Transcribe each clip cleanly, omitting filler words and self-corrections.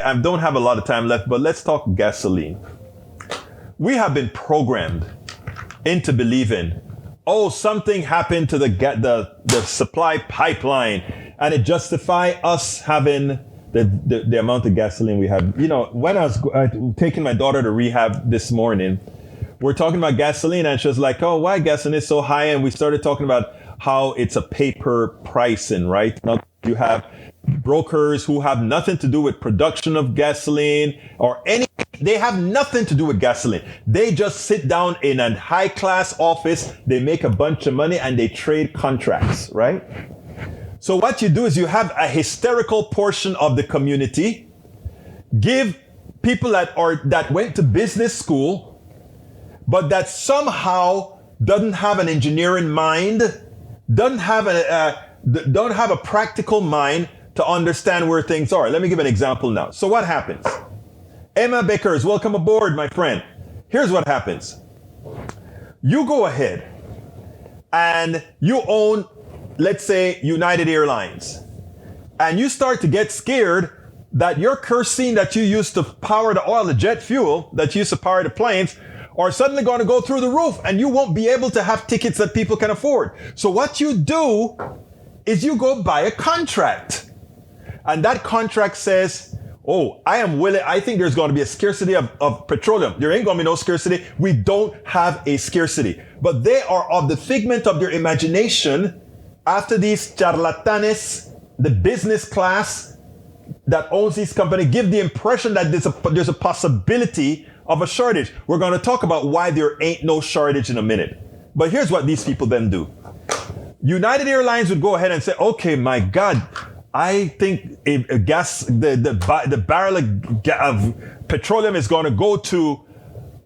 I don't have a lot of time left, but let's talk gasoline. We have been programmed into believing, oh, something happened to the supply pipeline, and it justify us having the amount of gasoline we have. You know, when I was taking my daughter to rehab this morning, we're talking about gasoline, and she was like, oh, why gasoline is so high? And we started talking about how it's a paper pricing, right? Now you have brokers who have nothing to do with production of gasoline or any, they have nothing to do with gasoline. They just sit down in a high class office, they make a bunch of money and they trade contracts, right? So what you do is you have a hysterical portion of the community, give people that went to business school, but that somehow doesn't have an engineering mind, don't have a practical mind to understand where things are. Let me give an example now. So what happens? Emma Beckers, welcome aboard, my friend. Here's what happens. You go ahead and you own, let's say, United Airlines, and you start to get scared that your kerosene that you used to power the oil, the jet fuel that you used to power the planes, are suddenly going to go through the roof and you won't be able to have tickets that people can afford. So what you do is you go buy a contract. And that contract says, oh, I think there's going to be a scarcity of petroleum. There ain't going to be no scarcity. We don't have a scarcity. But they are of the figment of their imagination after these charlatanes, the business class that owns these companies, give the impression that there's a possibility of a shortage. We're going to talk about why there ain't no shortage in a minute. But here's what these people then do. United Airlines would go ahead and say, okay, my God, I think the barrel of petroleum is going to go to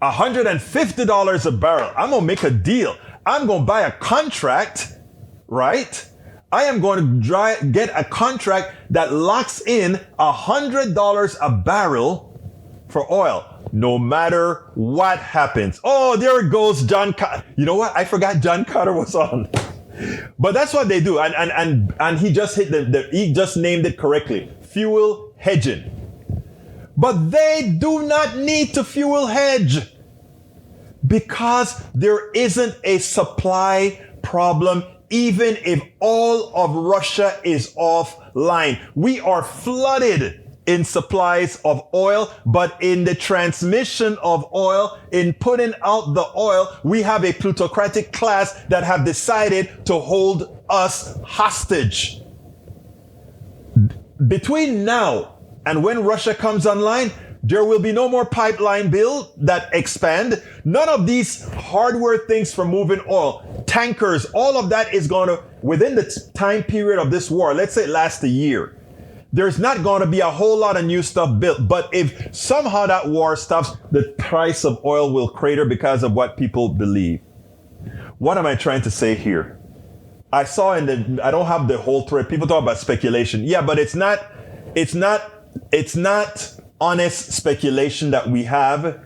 $150 a barrel. I'm going to make a deal. I'm going to buy a contract, right? I am going to get a contract that locks in $100 a barrel for oil, no matter what happens. Oh, there it goes, John Carter. You know what? I forgot John Carter was on. But that's what they do. And he just he just named it correctly. Fuel hedging. But they do not need to fuel hedge because there isn't a supply problem, even if all of Russia is offline. We are flooded in supplies of oil, but in the transmission of oil, in putting out the oil, we have a plutocratic class that have decided to hold us hostage. Between now and when Russia comes online, there will be no more pipeline build that expand. None of these hardware things for moving oil, tankers, all of that is going to, within the time period of this war, let's say it lasts a year, there's not going to be a whole lot of new stuff built. But if somehow that war stops, the price of oil will crater because of what people believe. What am I trying to say here? I don't have the whole thread. People talk about speculation. Yeah, but it's not honest speculation that we have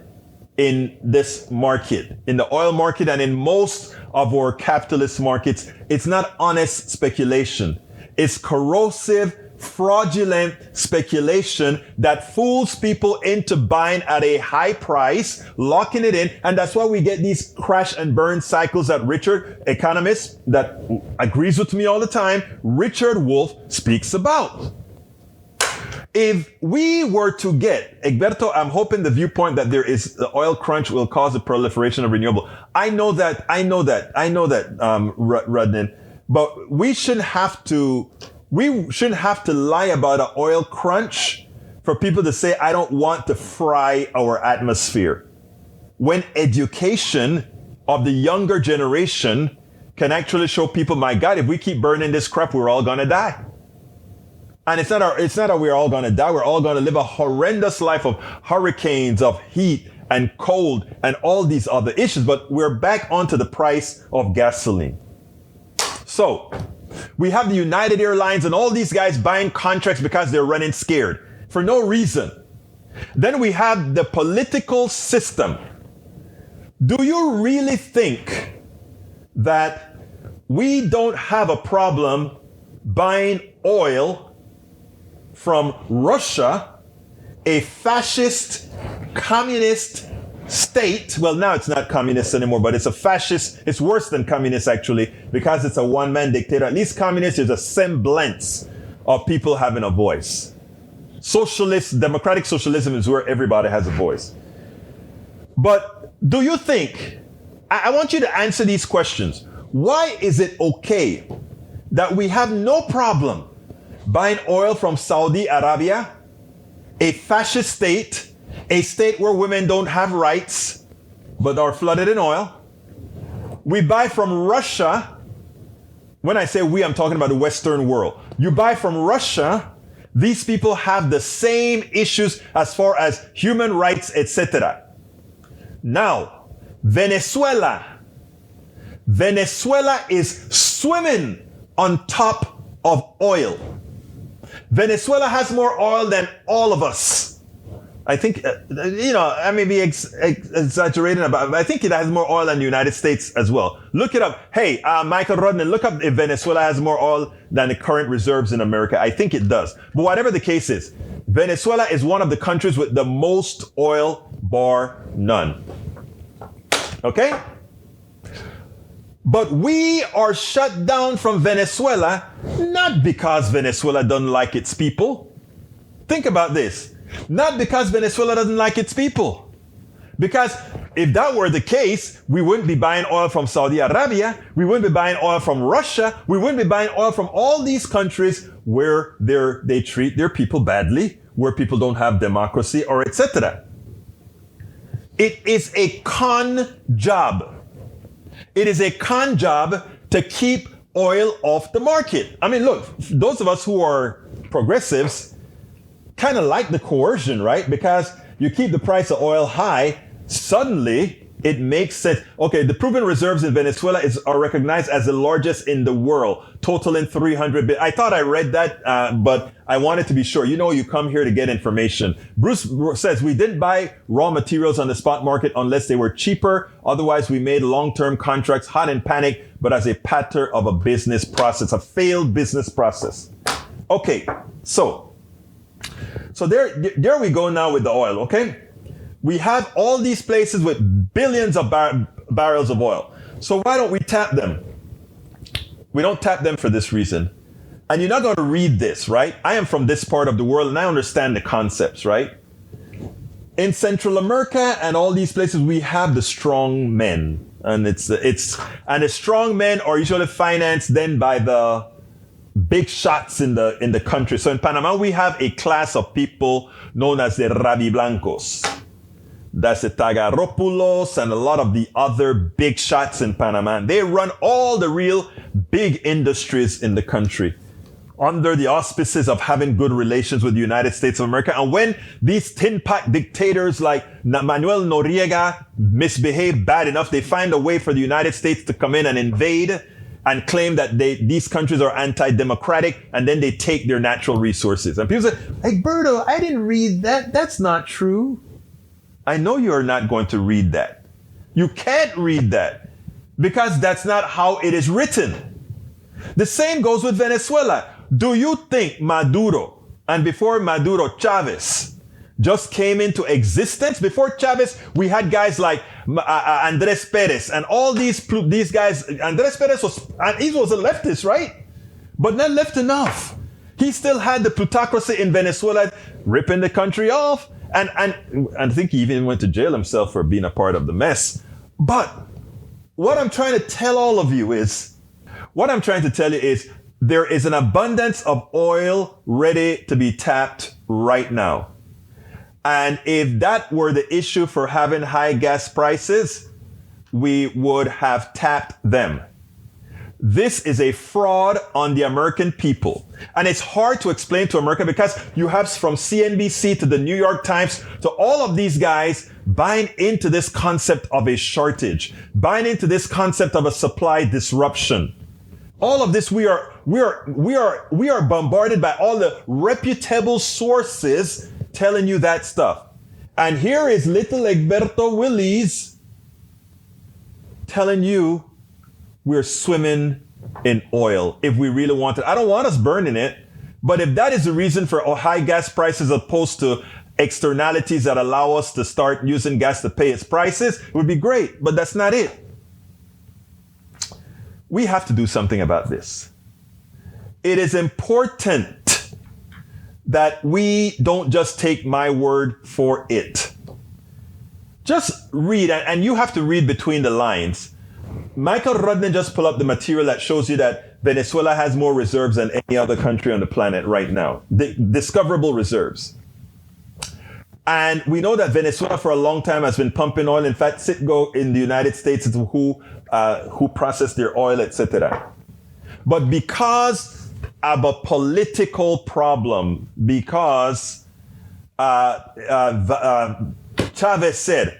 in this market, in the oil market and in most of our capitalist markets. It's not honest speculation. It's corrosive, fraudulent speculation that fools people into buying at a high price, locking it in. And that's why we get these crash and burn cycles that Richard, economist that agrees with me all the time, Richard Wolff speaks about. If we were to get, Egberto, I'm hoping the viewpoint that there is the oil crunch will cause the proliferation of renewable. I know that, Rudnin, but we shouldn't have to lie about an oil crunch for people to say, I don't want to fry our atmosphere. When education of the younger generation can actually show people, my God, if we keep burning this crap, we're all going to die. And it's not that we're all going to die. We're all going to live a horrendous life of hurricanes, of heat and cold and all these other issues. But we're back onto the price of gasoline. So we have the United Airlines and all these guys buying contracts because they're running scared for no reason. Then we have the political system. Do you really think that we don't have a problem buying oil from Russia a fascist, communist state. Well, now it's not communist anymore, but it's a fascist. It's worse than communist, actually, because it's a one-man dictator. At least communist is a semblance of people having a voice. Socialist, democratic socialism is where everybody has a voice. But do you think, I want you to answer these questions. Why is it okay that we have no problem buying oil from Saudi Arabia, a fascist state, a state where women don't have rights, but are flooded in oil? We buy from Russia. When I say we, I'm talking about the Western world. You buy from Russia. These people have the same issues as far as human rights, etc. Now, Venezuela is swimming on top of oil. Venezuela has more oil than all of us. I think, I may be exaggerating about it, but I think it has more oil than the United States as well. Look it up. Hey, Michael Rodman, look up if Venezuela has more oil than the current reserves in America. I think it does. But whatever the case is, Venezuela is one of the countries with the most oil, bar none. Okay? But we are shut down from Venezuela, not because Venezuela doesn't like its people. Think about this. Not because Venezuela doesn't like its people. Because if that were the case, we wouldn't be buying oil from Saudi Arabia. We wouldn't be buying oil from Russia. We wouldn't be buying oil from all these countries where they treat their people badly, where people don't have democracy, or etc. It is a con job. It is a con job to keep oil off the market. I mean, look, those of us who are progressives kind of like the coercion, right? Because you keep the price of oil high, suddenly it makes sense. Okay, the proven reserves in Venezuela are recognized as the largest in the world, totaling 300 billion. I thought I read that, but I wanted to be sure. You come here to get information. Bruce says, we didn't buy raw materials on the spot market unless they were cheaper. Otherwise, we made long-term contracts hot and panic, but as a pattern of a business process, a failed business process. Okay, so there we go now with the oil, okay? We have all these places with billions of barrels of oil. So why don't we tap them? We don't tap them for this reason. And you're not going to read this, right? I am from this part of the world and I understand the concepts, right? In Central America and all these places, we have the strong men. And the strong men are usually financed then by the big shots in the country. So in Panama, we have a class of people known as the rabiblancos. That's the Tagaropulos and a lot of the other big shots in Panama. And they run all the real big industries in the country under the auspices of having good relations with the United States of America. And when these tin pot dictators like Manuel Noriega misbehave bad enough, they find a way for the United States to come in and invade and claim that these countries are anti-democratic, and then they take their natural resources. And people say, like, Berto, I didn't read that. That's not true. I know you are not going to read that. You can't read that because that's not how it is written. The same goes with Venezuela. Do you think Maduro, and before Maduro, Chavez, just came into existence? Before Chavez, we had guys like Andres Perez and all these guys. Andres Perez was a leftist, right? But not left enough. He still had the plutocracy in Venezuela ripping the country off. And I think he even went to jail himself for being a part of the mess. But what I'm trying to tell all of you is, there is an abundance of oil ready to be tapped right now. And if that were the issue for having high gas prices, we would have tapped them. This is a fraud on the American people. And it's hard to explain to America because you have from CNBC to the New York Times to all of these guys buying into this concept of a shortage, buying into this concept of a supply disruption. All of this, we are bombarded by all the reputable sources telling you that stuff. And here is little Egberto Willies telling you we're swimming in oil if we really want it. I don't want us burning it, but if that is the reason for high gas prices opposed to externalities that allow us to start using gas to pay its prices, it would be great, but that's not it. We have to do something about this. It is important that we don't just take my word for it. Just read, and you have to read between the lines. Michael Rudden just pulled up the material that shows you that Venezuela has more reserves than any other country on the planet right now. Discoverable reserves. And we know that Venezuela for a long time has been pumping oil. In fact, Citgo in the United States is who process their oil, etc. But because of a political problem, because Chavez said,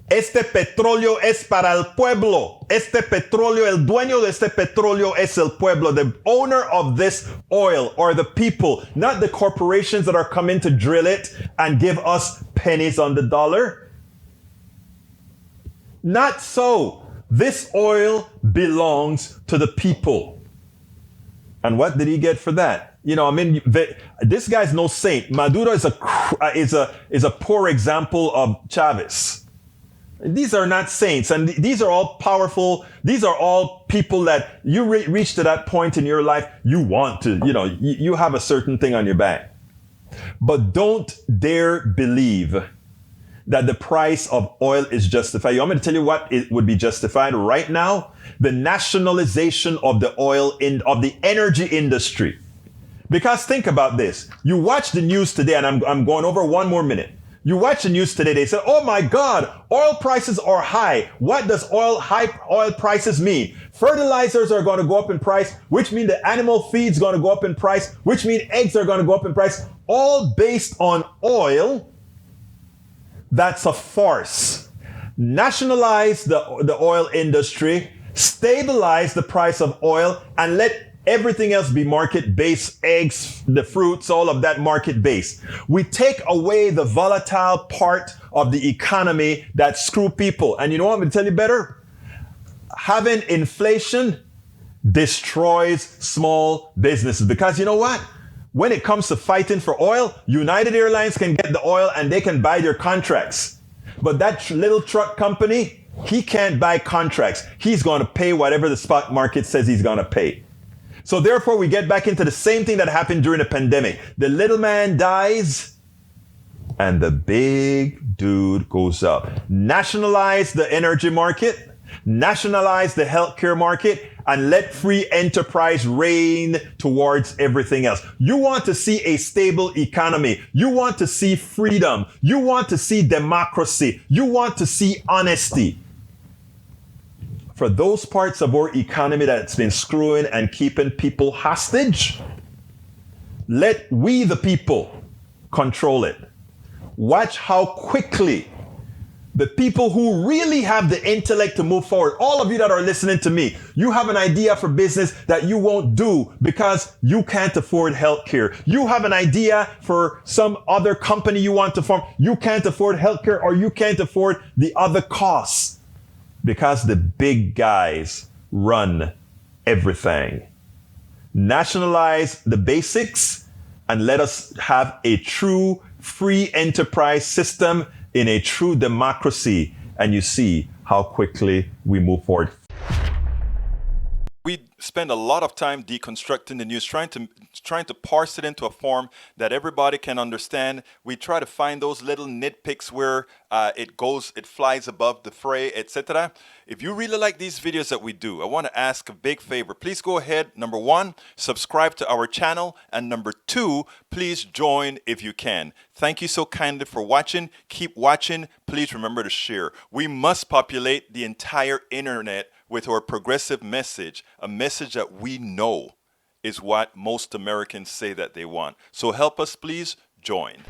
este petróleo es para el pueblo. Este petróleo, el dueño de este petróleo es el pueblo. The owner of this oil are the people, not the corporations that are coming to drill it and give us pennies on the dollar. Not so. This oil belongs to the people. And what did he get for that? You know, I mean, this guy's no saint. Maduro is a poor example of Chavez. These are not saints, and these are all powerful. These are all people that you reach to that point in your life, you want to, you know, you have a certain thing on your back. But don't dare believe that the price of oil is justified. You want me to tell you what it would be justified right now? The nationalization of the of the energy industry. Because think about this. You watch the news today, and I'm going over one more minute. You watch the news today, they say, oh my God, oil prices are high. What does high oil prices mean? Fertilizers are going to go up in price, which means the animal feed's going to go up in price, which means eggs are going to go up in price, all based on oil. That's a farce. Nationalize the oil industry, stabilize the price of oil, and let everything else be market-based, eggs, the fruits, all of that market-based. We take away the volatile part of the economy that screw people. And you know what I'm going to tell you better? Having inflation destroys small businesses. Because you know what? When it comes to fighting for oil, United Airlines can get the oil and they can buy their contracts. But that little truck company, he can't buy contracts. He's going to pay whatever the stock market says he's going to pay. So therefore, we get back into the same thing that happened during the pandemic. The little man dies and the big dude goes up. Nationalize the energy market, nationalize the healthcare market, and let free enterprise reign towards everything else. You want to see a stable economy. You want to see freedom. You want to see democracy. You want to see honesty. For those parts of our economy that's been screwing and keeping people hostage, let we the people control it. Watch how quickly the people who really have the intellect to move forward, all of you that are listening to me, you have an idea for business that you won't do because you can't afford healthcare. You have an idea for some other company you want to form. You can't afford healthcare, or you can't afford the other costs. Because the big guys run everything. Nationalize the basics and let us have a true free enterprise system in a true democracy. And you see how quickly we move forward. We spend a lot of time deconstructing the news, trying to parse it into a form that everybody can understand. We try to find those little nitpicks where it flies above the fray, etc. If you really like these videos that we do, I want to ask a big favor. Please go ahead. Number one, subscribe to our channel. And number two, please join if you can. Thank you so kindly for watching. Keep watching. Please remember to share. We must populate the entire internet with our progressive message, a message that we know is what most Americans say that they want. So help us, please join.